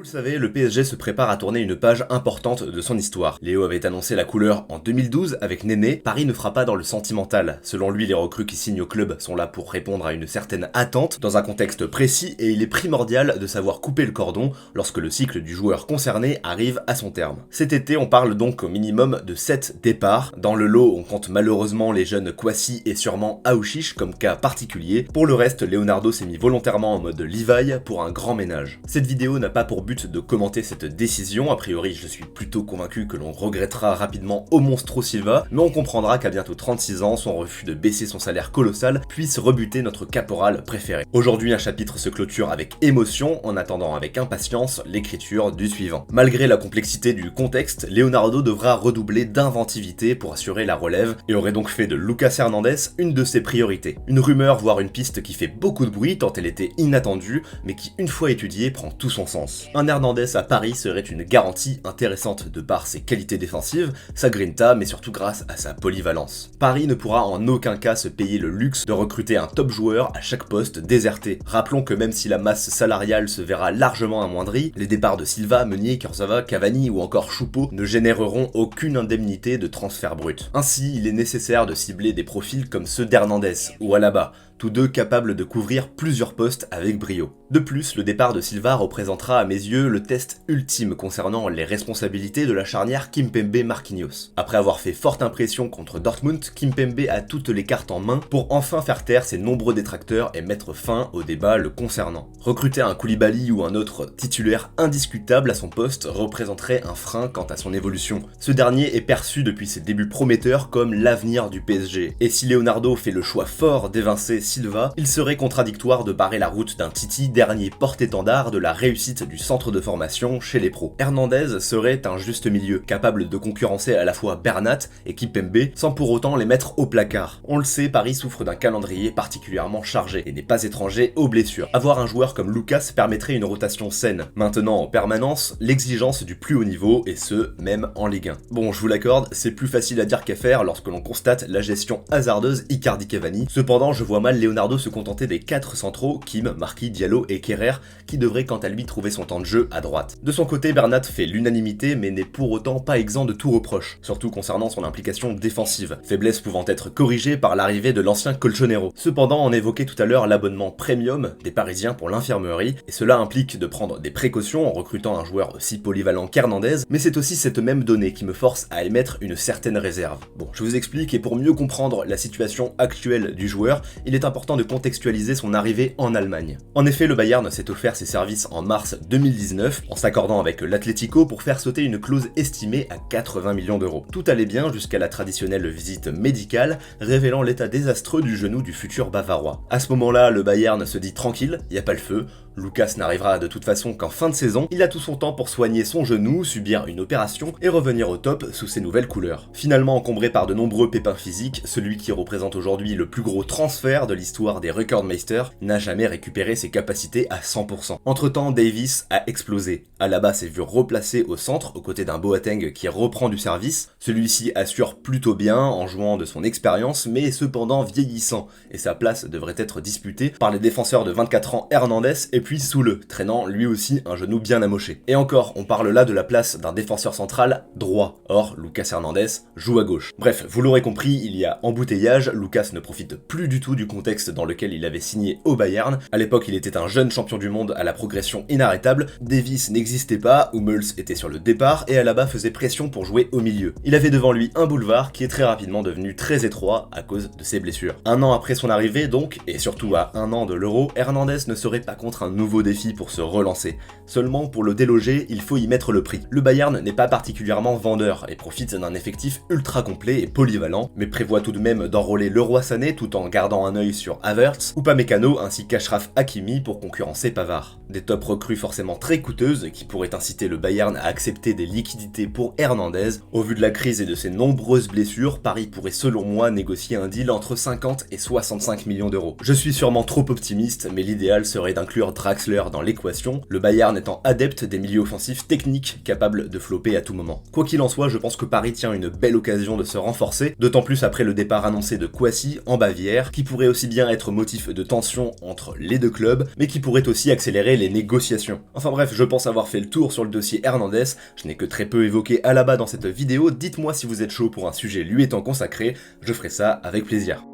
le savez, le PSG se prépare à tourner une page importante de son histoire. Léo avait annoncé la couleur en 2012 avec Néné. Paris ne fera pas dans le sentimental. Selon lui, les recrues qui signent au club sont là pour répondre à une certaine attente, dans un contexte précis, et il est primordial de savoir couper le cordon lorsque le cycle du joueur concerné arrive à son terme. Cet été, on parle donc au minimum de 7 départs. Dans le lot, on compte malheureusement les jeunes Kouassi et sûrement Aouchiche comme cas particulier. Pour le reste, Leonardo s'est mis volontairement en mode Levi pour un grand ménage. Cette vidéo n'a pas pour but de commenter cette décision, a priori je suis plutôt convaincu que l'on regrettera rapidement au Monstro Silva, mais on comprendra qu'à bientôt 36 ans, son refus de baisser son salaire colossal puisse rebuter notre caporal préféré. Aujourd'hui, un chapitre se clôture avec émotion, en attendant avec impatience l'écriture du suivant. Malgré la complexité du contexte, Leonardo devra redoubler d'inventivité pour assurer la relève, et aurait donc fait de Lucas Hernandez une de ses priorités. Une rumeur, voire une piste qui fait beaucoup de bruit tant elle était inattendue, mais qui une fois étudiée prend tout son sens. Un Hernandez à Paris serait une garantie intéressante de par ses qualités défensives, sa grinta, mais surtout grâce à sa polyvalence. Paris ne pourra en aucun cas se payer le luxe de recruter un top joueur à chaque poste déserté. Rappelons que même si la masse salariale se verra largement amoindrie, les départs de Silva, Meunier, Kurzawa, Cavani ou encore Choupeau ne généreront aucune indemnité de transfert brut. Ainsi, il est nécessaire de cibler des profils comme ceux d'Hernandez ou Alaba, tous deux capables de couvrir plusieurs postes avec brio. De plus, le départ de Silva représentera à mes yeux le test ultime concernant les responsabilités de la charnière Kimpembe-Marquinhos. Après avoir fait forte impression contre Dortmund, Kimpembe a toutes les cartes en main pour enfin faire taire ses nombreux détracteurs et mettre fin au débat le concernant. Recruter un Koulibaly ou un autre titulaire indiscutable à son poste représenterait un frein quant à son évolution. Ce dernier est perçu depuis ses débuts prometteurs comme l'avenir du PSG. Et si Leonardo fait le choix fort d'évincer Silva, il serait contradictoire de barrer la route d'un Titi, dernier porte-étendard de la réussite du centre de formation chez les pros. Hernandez serait un juste milieu, capable de concurrencer à la fois Bernat et Kimpembe sans pour autant les mettre au placard. On le sait, Paris souffre d'un calendrier particulièrement chargé et n'est pas étranger aux blessures. Avoir un joueur comme Lucas permettrait une rotation saine, maintenant en permanence l'exigence du plus haut niveau, et ce, même en Ligue 1. Bon, je vous l'accorde, c'est plus facile à dire qu'à faire lorsque l'on constate la gestion hasardeuse Icardi-Cavani. Cependant, je vois mal Leonardo se contenter des 4 centraux, Kim, Marquis, Diallo et Kerrer, qui devrait quant à lui trouver son temps de jeu à droite. De son côté, Bernat fait l'unanimité mais n'est pour autant pas exempt de tout reproche, surtout concernant son implication défensive, faiblesse pouvant être corrigée par l'arrivée de l'ancien Colchonero. Cependant, on évoquait tout à l'heure l'abonnement premium des Parisiens pour l'infirmerie, et cela implique de prendre des précautions en recrutant un joueur aussi polyvalent qu'Hernandez, mais c'est aussi cette même donnée qui me force à émettre une certaine réserve. Bon, je vous explique, et pour mieux comprendre la situation actuelle du joueur, il est important de contextualiser son arrivée en Allemagne. En effet, le Bayern s'est offert ses services en mars 2019 en s'accordant avec l'Atlético pour faire sauter une clause estimée à 80 millions d'euros. Tout allait bien jusqu'à la traditionnelle visite médicale révélant l'état désastreux du genou du futur bavarois. À ce moment-là, le Bayern se dit tranquille, y a pas le feu, Lucas n'arrivera de toute façon qu'en fin de saison, il a tout son temps pour soigner son genou, subir une opération et revenir au top sous ses nouvelles couleurs. Finalement encombré par de nombreux pépins physiques, celui qui représente aujourd'hui le plus gros transfert de l'histoire des Recordmeisters n'a jamais récupéré ses capacités à 100%. Entre-temps, Davis a explosé. Alaba s'est vu replacé au centre aux côtés d'un Boateng qui reprend du service. Celui-ci assure plutôt bien en jouant de son expérience, mais est cependant vieillissant, et sa place devrait être disputée par les défenseurs de 24 ans Hernandez et puis Soule, traînant lui aussi un genou bien amoché. Et encore, on parle là de la place d'un défenseur central droit. Or, Lucas Hernandez joue à gauche. Bref, vous l'aurez compris, il y a embouteillage, Lucas ne profite plus du tout du contexte dans lequel il avait signé au Bayern. À l'époque, il était un jeune champion du monde à la progression inarrêtable, Davis n'existait pas, Hummels était sur le départ, et Alaba faisait pression pour jouer au milieu. Il avait devant lui un boulevard qui est très rapidement devenu très étroit à cause de ses blessures. Un an après son arrivée donc, et surtout à un an de l'Euro, Hernandez ne serait pas contre un nouveau défi pour se relancer. Seulement pour le déloger, il faut y mettre le prix. Le Bayern n'est pas particulièrement vendeur et profite d'un effectif ultra complet et polyvalent, mais prévoit tout de même d'enrôler Leroy Sané tout en gardant un œil sur Havertz, ou Upamecano ainsi qu'Achraf Hakimi pour concurrencer Pavard. Des top recrues forcément très coûteuses qui pourraient inciter le Bayern à accepter des liquidités pour Hernandez. Au vu de la crise et de ses nombreuses blessures, Paris pourrait selon moi négocier un deal entre 50 et 65 millions d'euros. Je suis sûrement trop optimiste, mais l'idéal serait d'inclure Draxler dans l'équation, le Bayern étant adepte des milieux offensifs techniques capables de flopper à tout moment. Quoi qu'il en soit, je pense que Paris tient une belle occasion de se renforcer, d'autant plus après le départ annoncé de Kouassi en Bavière, qui pourrait aussi bien être motif de tension entre les deux clubs, mais qui pourrait aussi accélérer les négociations. Enfin bref, je pense avoir fait le tour sur le dossier Hernandez, je n'ai que très peu évoqué à la bas dans cette vidéo, dites-moi si vous êtes chaud pour un sujet lui étant consacré, je ferai ça avec plaisir.